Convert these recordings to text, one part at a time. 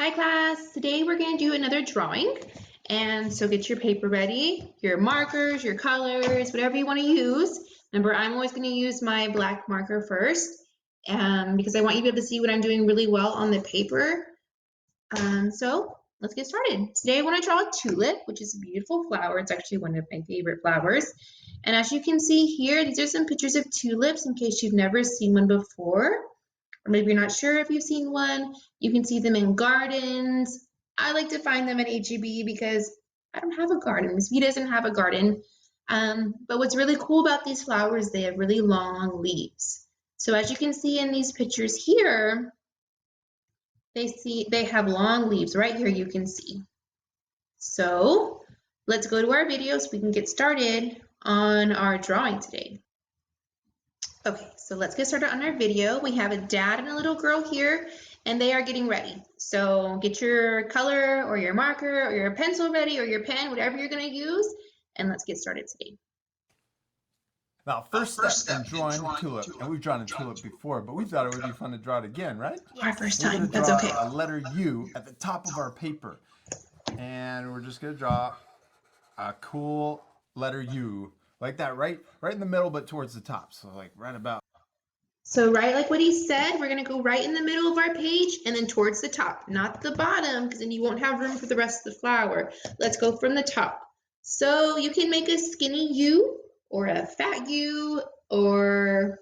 Hi class, today we're going to do another drawing, and so get your paper ready, your markers, your colors, whatever you want to use. Remember, I'm always going to use my black marker first because I want you to be able to see what I'm doing really well on the paper. So let's get started. Today I want to draw a tulip, which is a beautiful flower. It's actually one of my favorite flowers. And as you can see here, these are some pictures of tulips in case you've never seen one before. Or maybe you're not sure if you've seen one. You can see them in gardens. I like to find them at H-E-B because I don't have a garden. Ms.V doesn't have a garden. But what's really cool about these flowers, they have really long leaves. So as you can see in these pictures here, they have long leaves. Right here you can see. So let's go to our video so we can get started on our drawing today. Okay, so let's get started on our video. We have a dad and a little girl here, and they are getting ready. So get your color or your marker or your pencil ready or your pen, whatever you're going to use, and let's get started today. Now, first step in drawing a tulip, and we've drawn a tulip before, but we thought it would be fun to draw it again, right? Our first We're time, going to that's draw okay. a letter U at the top of our paper, and we're just going to draw a cool letter U, like that, right in the middle, but towards the top, so like right about. So right like what he said, we're going to go right in the middle of our page and then towards the top, not the bottom, because then you won't have room for the rest of the flower. Let's go from the top. So you can make a skinny U or a fat U or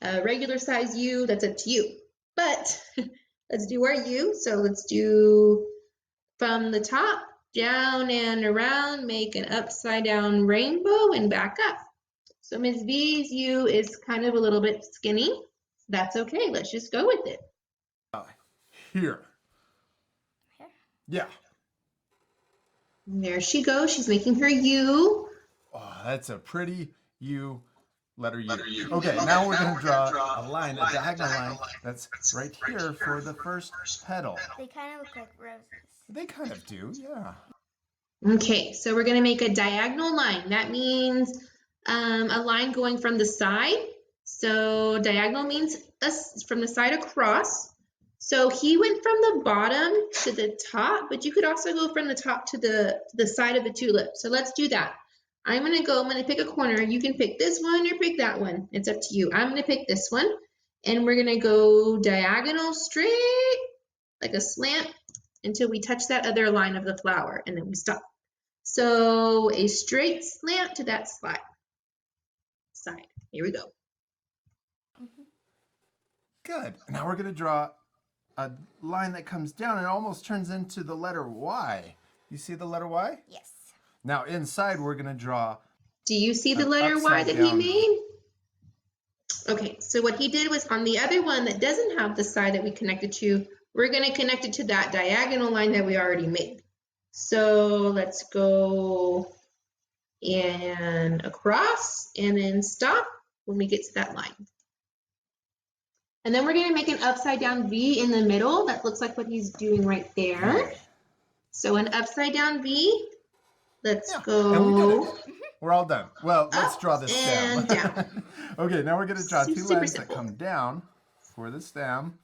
a regular size U, that's up to you. But let's do our U. So let's do from the top, down and around, make an upside down rainbow and back up. So Ms. V's U is kind of a little bit skinny. That's okay, let's just go with it. Here. Yeah. And there she goes, she's making her U. Oh, that's a pretty U, letter U. Okay, now we're going to draw a line, a diagonal line that's right here for the first petal. They kind of look like roses. They kind of do, yeah. Okay, so we're gonna make a diagonal line. That means a line going from the side. So diagonal means from the side across. So he went from the bottom to the top, but you could also go from the top to the side of the tulip. So let's do that. I'm gonna pick a corner. You can pick this one or pick that one. It's up to you. I'm gonna pick this one, and we're gonna go diagonal straight, like a slant, until we touch that other line of the flower, and then we stop. So a straight slant to that side. Here we go. Good. Now we're going to draw a line that comes down and almost turns into the letter Y. You see the letter Y? Yes. Now inside we're going to draw. Do you see the letter Y that he made? Okay, so what he did was on the other one that doesn't have the side that we connected to, we're going to connect it to that diagonal line that we already made. So let's go and across and then stop when we get to that line. And then we're going to make an upside down V in the middle. That looks like what he's doing right there. So an upside down V. Let's go. We're all done. Well, let's draw the stem. And down. Okay, now we're going to draw two lines simple. that come down for the stem.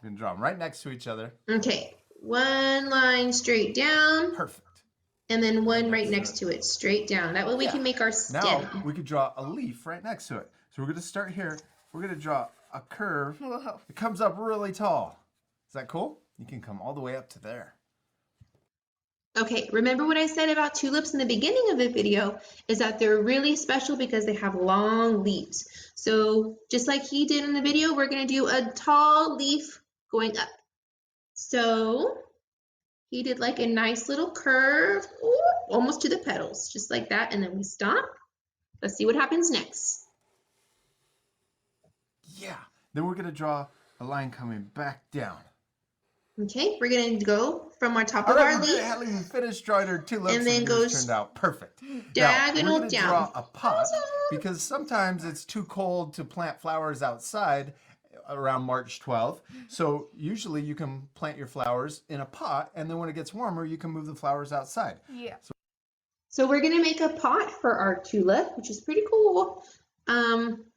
We're going to draw them right next to each other. Okay, one line straight down. Perfect. And then one right next to it, straight down. That way we can make our stem. Now we could draw a leaf right next to it. So we're going to start here. We're going to draw a curve. Whoa. It comes up really tall. Is that cool? You can come all the way up to there. Okay, remember what I said about tulips in the beginning of the video is that they're really special because they have long leaves. So just like he did in the video, we're going to do a tall leaf going up. So he did like a nice little curve, almost to the petals, just like that, and then we stop. Let's see what happens next. Yeah, then we're going to draw a line coming back down. Okay, we're going to go from our top of our leaf. We haven't even finished drawing our tulips, and then goes turned out perfect. diagonal now, we're going to down. draw a pot because sometimes it's too cold to plant flowers outside around March 12th. So usually you can plant your flowers in a pot, and then when it gets warmer, you can move the flowers outside. Yeah. So we're going to make a pot for our tulip, which is pretty cool.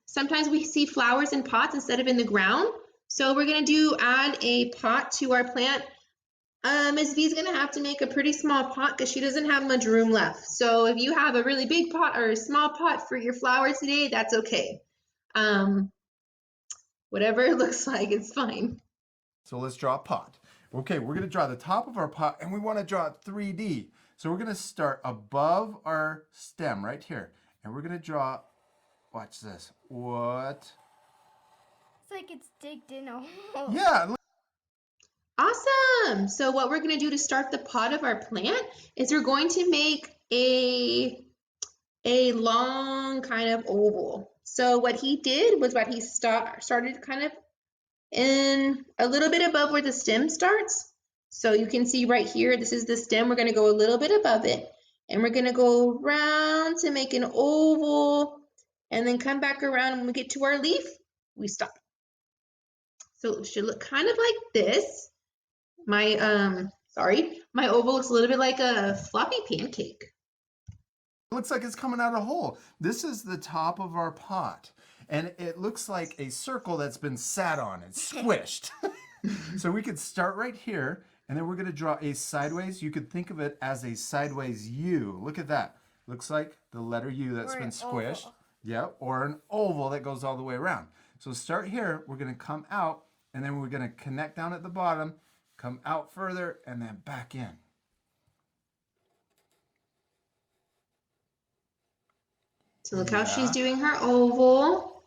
Sometimes we see flowers in pots instead of in the ground. So we're going to add a pot to our plant. Ms.V is going to have to make a pretty small pot because she doesn't have much room left. So if you have a really big pot or a small pot for your flowers today, that's okay. Whatever it looks like, it's fine. So let's draw a pot. Okay, we're going to draw the top of our pot, and we want to draw it 3D. So we're going to start above our stem right here. And we're going to draw, watch this. What? It's like it's digged in a hole. Yeah. Look. Awesome. So what we're going to do to start the pot of our plant is we're going to make a long kind of oval. So what he did was he started kind of in a little bit above where the stem starts. So you can see right here, this is the stem. We're going to go a little bit above it, and we're going to go around to make an oval, and then come back around. When we get to our leaf, we stop. So it should look kind of like this. My oval looks a little bit like a floppy pancake. It looks like it's coming out of a hole. This is the top of our pot, and it looks like a circle that's been sat on and squished. So we could start right here, and then we're going to draw a sideways. You could think of it as a sideways U. Look at that. Looks like the letter U that's been squished. Yeah, or an oval that goes all the way around. So start here. We're going to come out, and then we're going to connect down at the bottom, come out further, and then back in. So look how she's doing her oval.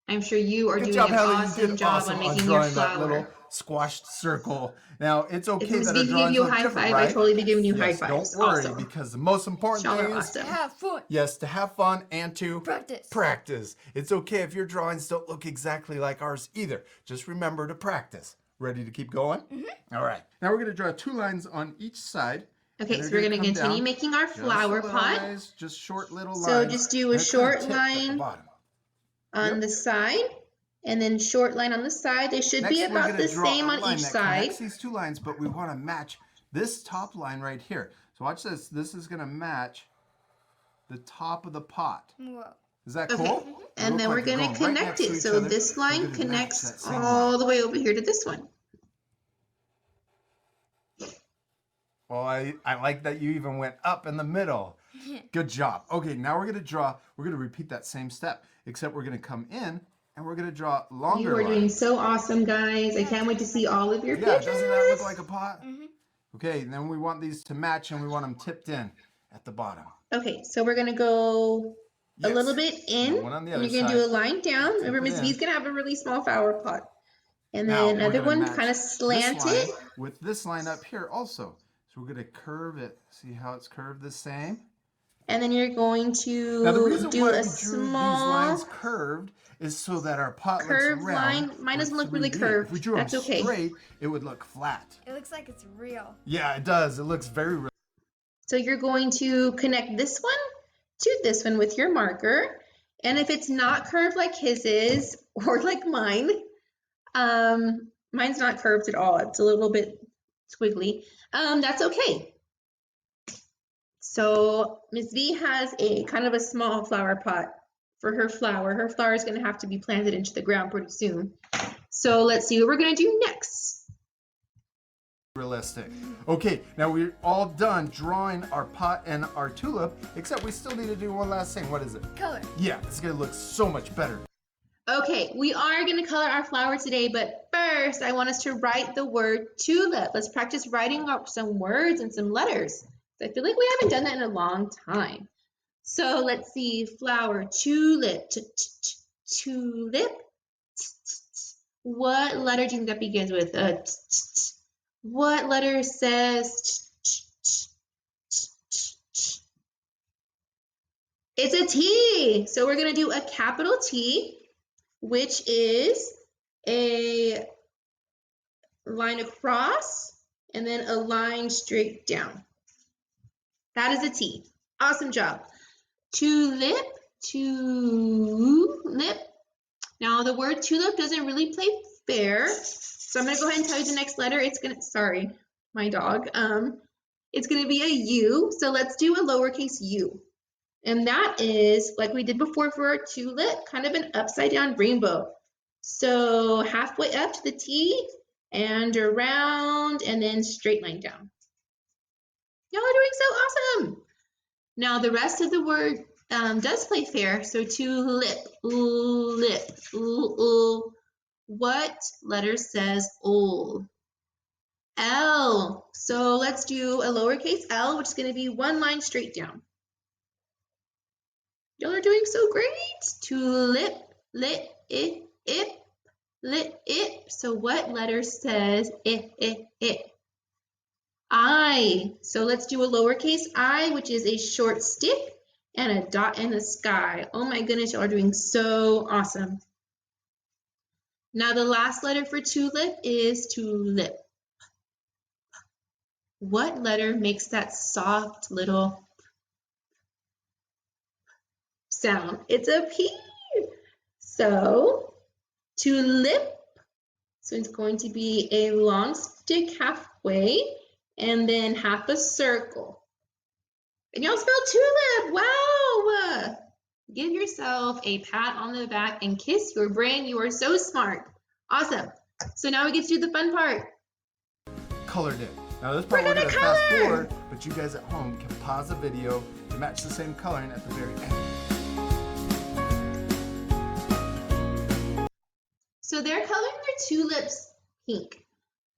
I'm sure you are doing an awesome job on making your flower. That little squashed circle. Now, it's okay if that our give you a high five, right? I totally be giving you high fives. Don't worry, also. Because the most important thing is to have fun. Yes, to have fun and to practice. It's okay if your drawings don't look exactly like ours either. Just remember to practice. Ready to keep going? Mm-hmm. All right. Now we're going to draw 2 lines on each side. Okay, so we're going to continue making our flower pot. Just short little lines. So just do a short line on the side, and then short line on the side. They should be about the same on each side. Connects these 2 lines, but we want to match this top line right here. So watch this. This is going to match the top of the pot. Whoa. Is that cool? And then we're going to connect it. So this line connects all the way over here to this one. Well, I like that you even went up in the middle. Good job. Okay, now we're going to repeat that same step, except we're going to come in and we're going to draw longer lines. You are doing so awesome, guys. I can't wait to see all of your pictures. Doesn't that look like a pot? Mm-hmm. Okay, and then we want these to match, and we want them tipped in at the bottom. Okay, so we're going to go a little bit in. One on the and other you're going to do a line down. Remember, Ms. V is going to have a really small flower pot. And then another one kind of slanted. With this line up here also. So we're going to curve it. See how it's curved the same? And then you're going to now, the reason do why a we drew small these lines curved is so that our pot curved looks round. line. Mine doesn't look really curved. If we drew That's them okay. straight, it would look flat. It looks like it's real. Yeah, it does. It looks very real. So you're going to connect this one to this one with your marker. And if it's not curved like his is, or like mine, mine's not curved at all. It's a little bit squiggly. That's okay. So Ms. V has a kind of a small flower pot for her flower. Her flower is going to have to be planted into the ground pretty soon. So let's see what we're going to do next. Realistic. Okay, now we're all done drawing our pot and our tulip, except we still need to do one last thing. What is it? Color. Yeah, it's going to look so much better. Okay, we are going to color our flower today, but first I want us to write the word tulip. Let's practice writing up some words and some letters. I feel like we haven't done that in a long time. So let's see, flower, tulip, tulip. What letter do you think that begins with? What letter says It's a T. So we're going to do a capital T, which is a line across and then a line straight down. That is a T. Awesome job. Tulip, tulip. Now the word tulip doesn't really play fair. So I'm going to go ahead and tell you the next letter. It's going to, sorry, my dog. It's going to be a U. So let's do a lowercase u. And that is, like we did before for our tulip, kind of an upside down rainbow. So halfway up to the T and around and then straight line down. Y'all are doing so awesome. Now the rest of the word does play fair. So tulip, lip, what letter says ol? L. So let's do a lowercase l, which is going to be one line straight down. Y'all are doing so great. Tulip, lit, ip, lit, ip. So what letter says it? I. So let's do a lowercase I, which is a short stick and a dot in the sky. Oh my goodness, y'all are doing so awesome. Now the last letter for tulip is tulip. What letter makes that soft little sound? It's a P. So tulip. So it's going to be a long stick halfway and then half a circle. And y'all spelled tulip. Wow. Give yourself a pat on the back and kiss your brain. You are so smart. Awesome. So now we get to do the fun part. Colored it. Now this part we're gonna fast forward, but you guys at home can pause the video to match the same coloring at the very end. So they're coloring their tulips pink.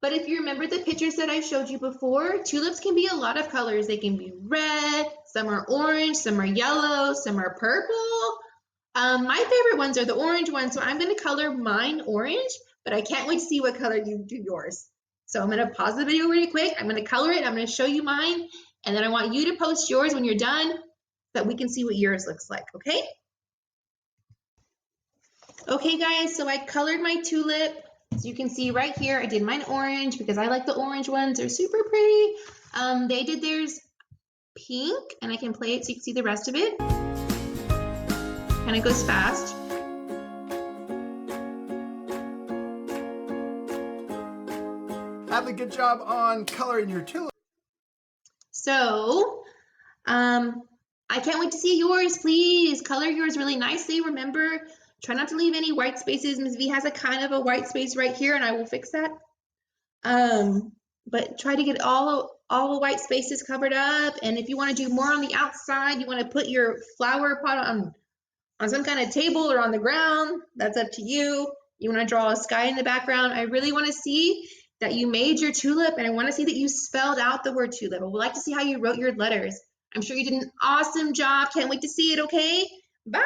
But if you remember the pictures that I showed you before, tulips can be a lot of colors. They can be red, some are orange, some are yellow, some are purple. My favorite ones are the orange ones, so I'm going to color mine orange, but I can't wait to see what color you do yours. So I'm going to pause the video really quick. I'm going to color it. I'm going to show you mine, and then I want you to post yours when you're done so that we can see what yours looks like, okay? Okay, guys, so I colored my tulip. So you can see right here, I did mine orange because I like the orange ones. They're super pretty. They did theirs pink, and I can play it so you can see the rest of it. Kind of goes fast. Have a good job on coloring your tulip. So, I can't wait to see yours. Please color yours really nicely. Remember, try not to leave any white spaces. Ms.V has a kind of a white space right here, and I will fix that. But try to get all the white spaces covered up. And if you want to do more on the outside, you want to put your flower pot on some kind of table or on the ground, that's up to you. You want to draw a sky in the background. I really want to see that you made your tulip, and I want to see that you spelled out the word tulip. I would like to see how you wrote your letters. I'm sure you did an awesome job. Can't wait to see it, okay? Bye.